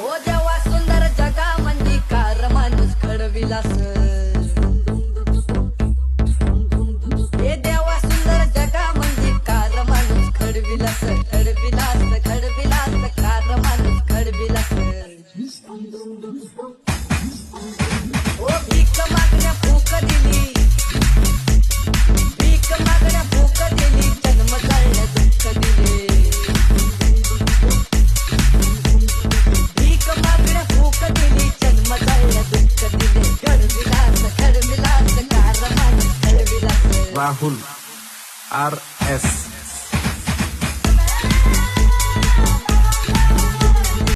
ओ देवा सुंदर जगामंदी कार माणूस घडविलास हे देवा सुंदर जगामंदी कार माणूस घडविलास घडविलास घडविलास कार माणूस घडविलास ओ भीक मागण्या भूक दिली भीक मागण्या भूक दिली जन्म जाळण्या दुःख दिले भीक मागण्या भूक दिली जन्म जाळण्या दुःख दिले घडविलास घडविलास कार माणूस घडविलास राहुल RS